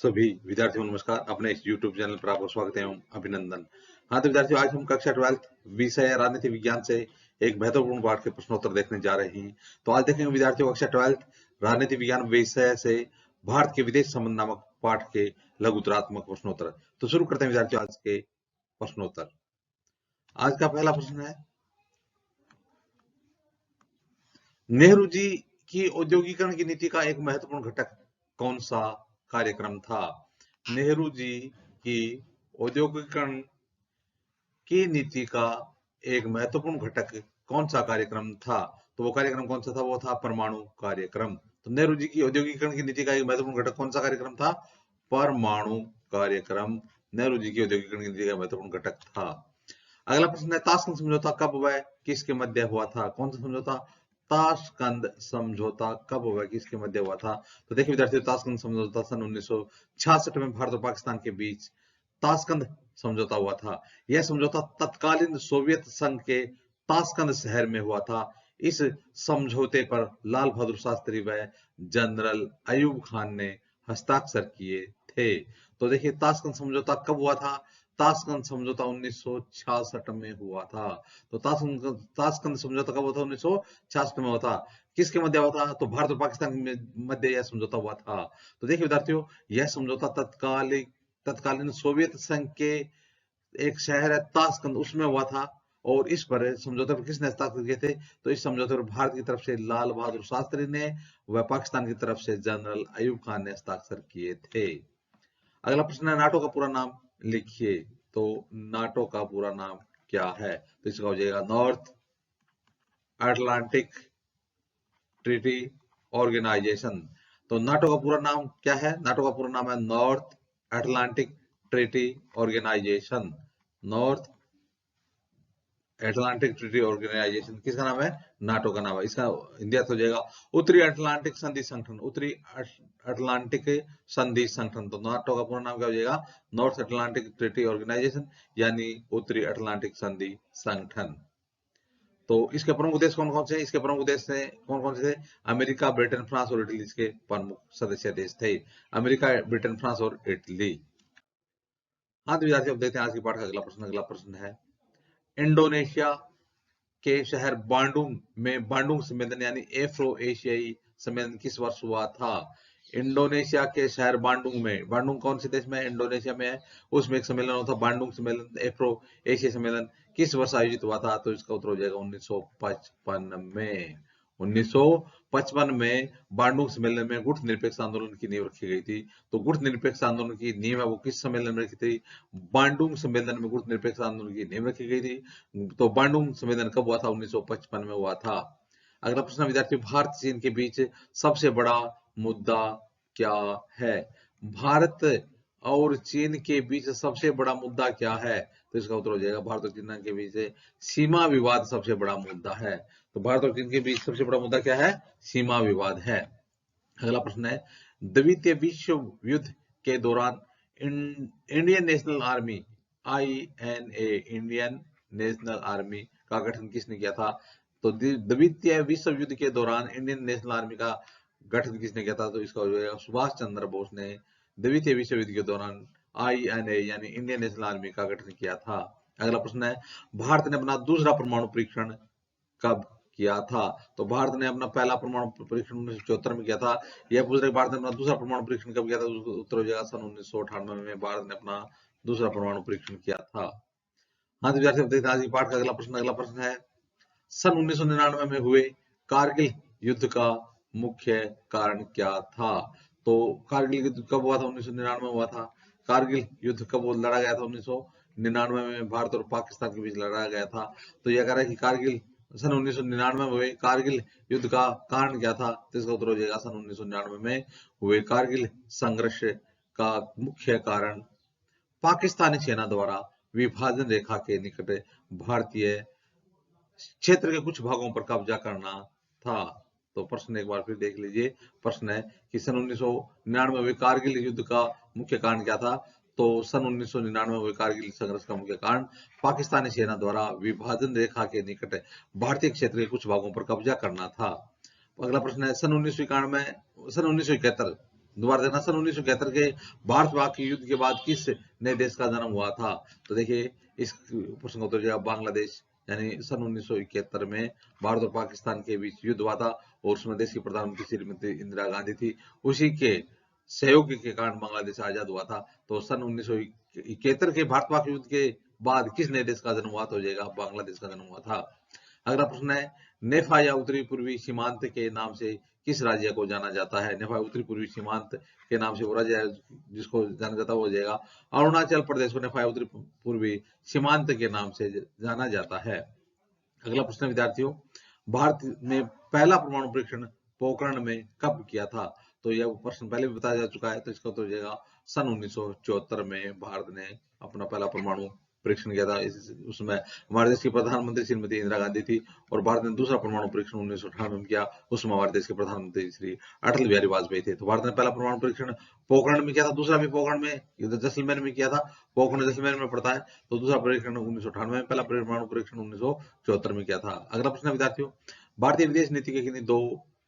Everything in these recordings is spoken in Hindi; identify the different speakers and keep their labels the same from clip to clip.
Speaker 1: सभी विद्यार्थियों को नमस्कार। अपने इस YouTube चैनल पर आपका स्वागत है एवं अभिनंदन। हाँ तो विद्यार्थियों, आज हम कक्षा 12 विषय राजनीति विज्ञान से एक महत्वपूर्ण पाठ के प्रश्नोत्तर देखने जा रहे हैं। तो आज देखेंगे विद्यार्थियों कक्षा 12 राजनीति विज्ञान विषय से भारत के विदेश संबंध नामक पाठ के लघुतरात्मक प्रश्नोत्तर। तो शुरू करते हैं विद्यार्थियों आज के प्रश्नोत्तर। आज का पहला प्रश्न है, नेहरू जी की औद्योगिकरण की नीति का एक महत्वपूर्ण घटक कौन सा कार्यक्रम था? नेहरू जी की औद्योगिकरण की नीति का एक महत्वपूर्ण घटक कौन सा कार्यक्रम था? तो वो कार्यक्रम कौन सा था? वो था परमाणु कार्यक्रम। तो नेहरू जी की औद्योगिकरण की नीति का एक महत्वपूर्ण घटक कौन सा कार्यक्रम था? परमाणु कार्यक्रम नेहरू जी की औद्योगिकरण की नीति का महत्वपूर्ण घटक था। अगला प्रश्न है, ताशकंद समझौता कब व किसके मध्य हुआ था? कौन सा समझौता? ताशकंद समझौता कब व किसके मध्य हुआ था? तो देखिए विद्यार्थियों, ताशकंद समझौता सन 1966 में भारत और पाकिस्तान के बीच ताशकंद समझौता हुआ था। यह समझौता तत्कालीन सोवियत संघ के ताशकंद शहर में हुआ था। इस समझौते पर लाल बहादुर शास्त्री व जनरल अयूब खान ने हस्ताक्षर किए थे। तो देखिए, ताशकंद समझौता कब हुआ था? ताशकंद समझौता 1966 में हुआ था। तो ताशकंद समझौता कब हुआ था? 1966 में हुआ था। किसके मध्य हुआ था? तो भारत और पाकिस्तान के मध्य यह समझौता हुआ था। तो देखिए विद्यार्थियों, यह समझौता तत्कालीन सोवियत संघ के एक शहर है ताशकंद, उसमें हुआ था। और इस पर समझौते पर किसने हस्ताक्षर किए थे? तो इस समझौते पर भारत की तरफ से लाल बहादुर शास्त्री ने व पाकिस्तान की तरफ से जनरल अयूब खान ने हस्ताक्षर किए थे। अगला प्रश्न है, नाटो का पूरा नाम लिखिए। तो नाटो का पूरा नाम क्या है? तो इसका हो जाएगा नॉर्थ अटलांटिक ट्रीटी ऑर्गेनाइजेशन। तो नाटो का पूरा नाम क्या है? नाटो का पूरा नाम है North Atlantic Treaty Organization. North Atlantic Treaty Organization किसका नाम है? नाटो का नाम है। इसका हिंदी अर्थ हो जाएगा उत्तरी अटलांटिक संधि संगठन। उत्तरी अटलांटिक संधि संगठन। तो नाटो का पूरा नाम क्या हो जाएगा? नॉर्थ अटलांटिक ट्रीटी ऑर्गेनाइजेशन, यानी उत्तरी अटलांटिक संधि संगठन। तो इसके प्रमुख उद्देश्य कौन कौन से हैं? इसके प्रमुख उद्देश्य कौन कौन से थे? अमेरिका, ब्रिटेन, फ्रांस और इटली इसके प्रमुख सदस्य देश थे। अमेरिका, ब्रिटेन, फ्रांस और इटली। हाँ तो विद्यार्थी, अब देखते हैं आज की पाठ का अगला प्रश्न। अगला प्रश्न है, इंडोनेशिया के शहर बांडुंग में बांडुंग सम्मेलन यानी एफ्रो एशियाई सम्मेलन किस वर्ष हुआ था? इंडोनेशिया के शहर बांडुंग में, बांडुंग कौन से देश में है? इंडोनेशिया में है। उसमें एक सम्मेलन हुआ था बांडुंग सम्मेलन, एफ्रो एशियाई सम्मेलन किस वर्ष आयोजित हुआ था? तो इसका उत्तर हो जाएगा 1955 में। 1955 में बांडुंग सम्मेलन में गुट निरपेक्ष आंदोलन की नींव रखी गई थी। तो गुट निरपेक्ष आंदोलन की नींव है वो किस सम्मेलन में रखी थी? बांडुंग सम्मेलन में गुट निरपेक्ष आंदोलन की नींव रखी गई थी। तो बांडुंग सम्मेलन कब हुआ था? 1955 में हुआ था। अगला प्रश्न विद्यार्थियों, भारत चीन के बीच सबसे बड़ा मुद्दा क्या है? भारत और चीन के बीच सबसे बड़ा मुद्दा क्या है? तो इसका उत्तर हो जाएगा भारत और चीन के बीच सीमा विवाद सबसे बड़ा मुद्दा है। तो भारत और चीन के बीच सबसे बड़ा मुद्दा क्या है? सीमा विवाद है। अगला प्रश्न है, द्वितीय विश्व युद्ध के दौरान Indian national army INA Indian national army का गठन किसने किया था? तो द्वितीय विश्व युद्ध के दौरान इंडियन नेशनल आर्मी का गठन किसने किया था? तो इसका हो जाएगा सुभाष चंद्र बोस ने द्वितीय विश्व युद्ध के दौरान INA यानी इंडियन नेशनल आर्मी का गठन किया था। अगला प्रश्न है, भारत ने अपना दूसरा परमाणु परीक्षण कब किया था? तो भारत ने अपना पहला परमाणु परीक्षण 1974 में किया था। यह पूछ रहे भारत ने अपना दूसरा परमाणु परीक्षण कब किया था? उत्तर हो जाएगा सन 1998 में भारत ने अपना दूसरा परमाणु परीक्षण किया था। हाँ तो विद्यार्थी, देखते हैं आज की पाठ का अगला प्रश्न। अगला प्रश्न है, सन 1999 में हुए कारगिल युद्ध का मुख्य कारण क्या था? तो कारगिल युद्ध कब हुआ था? 1999 में हुआ था। कारगिल युद्ध कब लड़ा गया था? 1999 में भारत और पाकिस्तान के बीच लड़ा गया था। तो यह कह रहा है कि कारगिल सन 1999 में हुए कारगिल युद्ध का कारण क्या था? तो इसका उत्तर हो जाएगा सन 1999 में हुए कारगिल संघर्ष का मुख्य कारण पाकिस्तानी सेना द्वारा विभाजन रेखा के निकट भारतीय क्षेत्र के कुछ भागों पर कब्जा करना था। तो प्रश्न एक बार फिर देख लीजिए। प्रश्न है कि सन 1999 में कारगिल युद्ध का मुख्य कारण क्या था? तो सन 1999 में कारगिल संघर्ष का मुख्य कारण पाकिस्तानी सेना द्वारा विभाजन रेखा के निकट भारतीय क्षेत्र के कुछ भागों पर कब्जा करना था। अगला प्रश्न है, सन 1991 सन 1971 दोबारा देखना, सन 1971 के भारत पाक के युद्ध के बाद किस नए देश का जन्म हुआ था? तो देखिए इस प्रश्न का उत्तर जो है बांग्लादेश, यानी सन 1971 में भारत और पाकिस्तान के बीच युद्ध हुआ था और उसमें देश की प्रधानमंत्री श्रीमती इंदिरा गांधी थी। उसी के सहयोग के कारण बांग्लादेश आजाद हुआ था। तो सन 1971 के भारत पाक युद्ध के बाद किस नए देश का जन्म हुआ? तो हो जाएगा बांग्लादेश का जन्म हुआ था। अगला प्रश्न है, नेफा या उत्तरी पूर्वी सीमांत के नाम से किस राज्य को जाना जाता है? नेफा उत्तरी पूर्वी सीमांत के नाम से वो राज्य है जिसको जाना जाता है वो हो जाएगा अरुणाचल प्रदेश को नेफा उत्तरी पूर्वी सीमांत के नाम से जाना जाता है। अगला प्रश्न विद्यार्थियों, भारत ने पहला परमाणु परीक्षण पोखरण में कब किया था? तो यह प्रश्न पहले भी बताया जा चुका है, तो इसका उत्तर हो जाएगा सन 1974 में भारत ने अपना पहला परमाणु परीक्षण किया था। उसमें हमारे देश की प्रधानमंत्री श्रीमती इंदिरा गांधी थी और भारत ने दूसरा परमाणु परीक्षण 1998 में किया। उसमें हमारे देश के प्रधानमंत्री श्री अटल बिहारी वाजपेयी थे। तो भारत ने पहला परमाणु परीक्षण पोखरण में किया था, दूसरा भी पोखरण में जैसलमेर में किया था। पोखरण जैसलमेर में पड़ता है, तो दूसरा परीक्षण 1998 में, पहला परमाणु परीक्षण 1974 में किया था। अगला प्रश्न विद्यार्थियों, भारतीय विदेश नीति के किन्हीं दो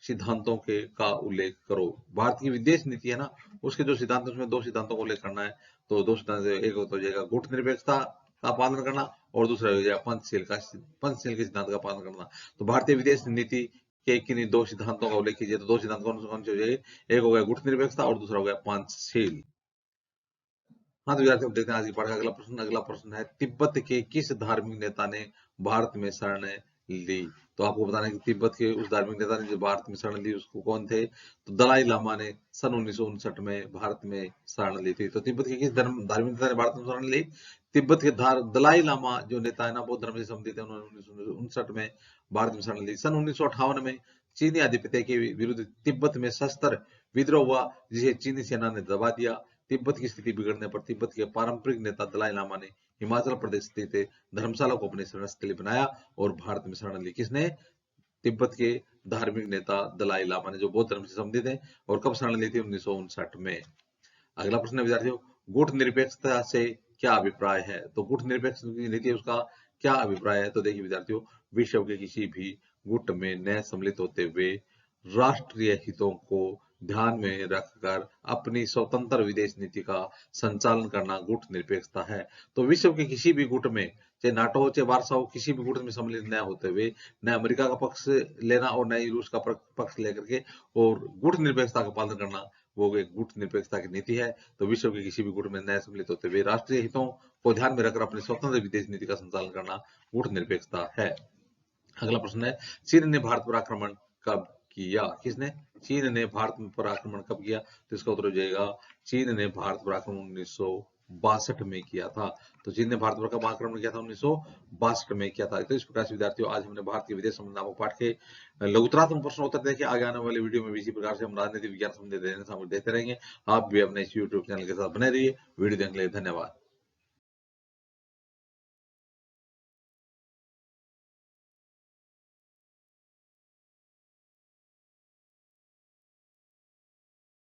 Speaker 1: सिद्धांतों के का उल्लेख करो। भारत की विदेश नीति है ना, उसके जो सिद्धांत उसमें दो सिद्धांतों का उल्लेख करना है। तो दो सिद्धांत, एक हो जाएगा गुटनिरपेक्षता का पालन करना और दूसरा हो जाएगा पंचशील के सिद्धांत का पालन करना। तो भारतीय विदेश नीति के किन्हीं दो सिद्धांतों का उल्लेख कीजिए। तो दो सिद्धांत कौन से हो जाएंगे? एक हो गया गुटनिरपेक्षता और दूसरा हो गया पंचशील। हाँ तो विद्यार्थियों देखते हैं आज की पढ़ा। अगला प्रश्न है, तिब्बत के किस धार्मिक नेता ने भारत में शरण ली? तो आपको बताना है कि तिब्बत के उस धार्मिक नेता ने जो भारत में शरण ली उसको कौन थे? तो दलाई लामा ने सन 1959 में भारत में शरण ली थी। तो तिब्बत के किस धार्मिक नेता ने भारत में शरण ली? तिब्बत के दलाई लामा जो नेता है ना, बौद्ध धर्म से संबंधित है, उन्होंने 1959 में भारत में शरण ली। सन 1958 में चीनी आधिपत्य के विरुद्ध तिब्बत में सशस्त्र विद्रोह हुआ, जिसे चीनी सेना ने दबा दिया। तिब्बत की स्थिति बिगड़ने पर तिब्बत के पारंपरिक नेता दलाई लामा ने हिमाचल प्रदेश स्थित धर्मशाला को अपने शरण स्थली बनाया और भारत में शरण ली। किसने? तिब्बत के धार्मिक नेता दलाई लामा ने, जो बौद्ध धर्म से संबंधित है। और कब शरण ली थी? 1959 में। अगला प्रश्न है विद्यार्थियों, गुट निरपेक्षता से क्या अभिप्राय है? तो गुट निरपेक्ष नीति है उसका क्या अभिप्राय है? तो देखिए विद्यार्थियों, विश्व के किसी भी गुट में न सम्मिलित होते हुए राष्ट्रीय हितों को ध्यान में रखकर अपनी स्वतंत्र विदेश नीति का संचालन करना गुट निरपेक्षता है। तो विश्व के किसी भी गुट में, चाहे नाटो हो चाहे वार्सा हो, किसी भी गुट में सम्मिलित न होते हुए न अमेरिका का पक्ष लेना और न ही रूस का पक्ष लेकर के और गुट निरपेक्षता का पालन करना, वो एक गुट निरपेक्षता की नीति है। तो विश्व के किसी भी गुट में न सम्मिलित होते हुए राष्ट्रीय हितों को ध्यान में रखकर अपनी स्वतंत्र विदेश नीति का संचालन करना गुट निरपेक्षता है। अगला प्रश्न है, चीन ने भारत पर आक्रमण कब किया? किसने? चीन ने भारत पर आक्रमण कब किया? तो इसका उत्तर हो जाएगा, चीन ने भारत पर आक्रमण 1962 में किया था। तो चीन ने भारत पर कब आक्रमण किया था? 1962 में किया था। तो इस प्रकार से विद्यार्थियों, आज हमने भारत के विदेश संबंध नामक पाठ के लघुतरात्मक प्रश्न उत्तर देखे। आगे आने वाले वीडियो में भी इसी प्रकार से हम राजनीति विज्ञान संबंधी देते रहेंगे। आप भी अपने इस यूट्यूब चैनल के साथ बने रहिए। वीडियो देखने के लिए धन्यवाद।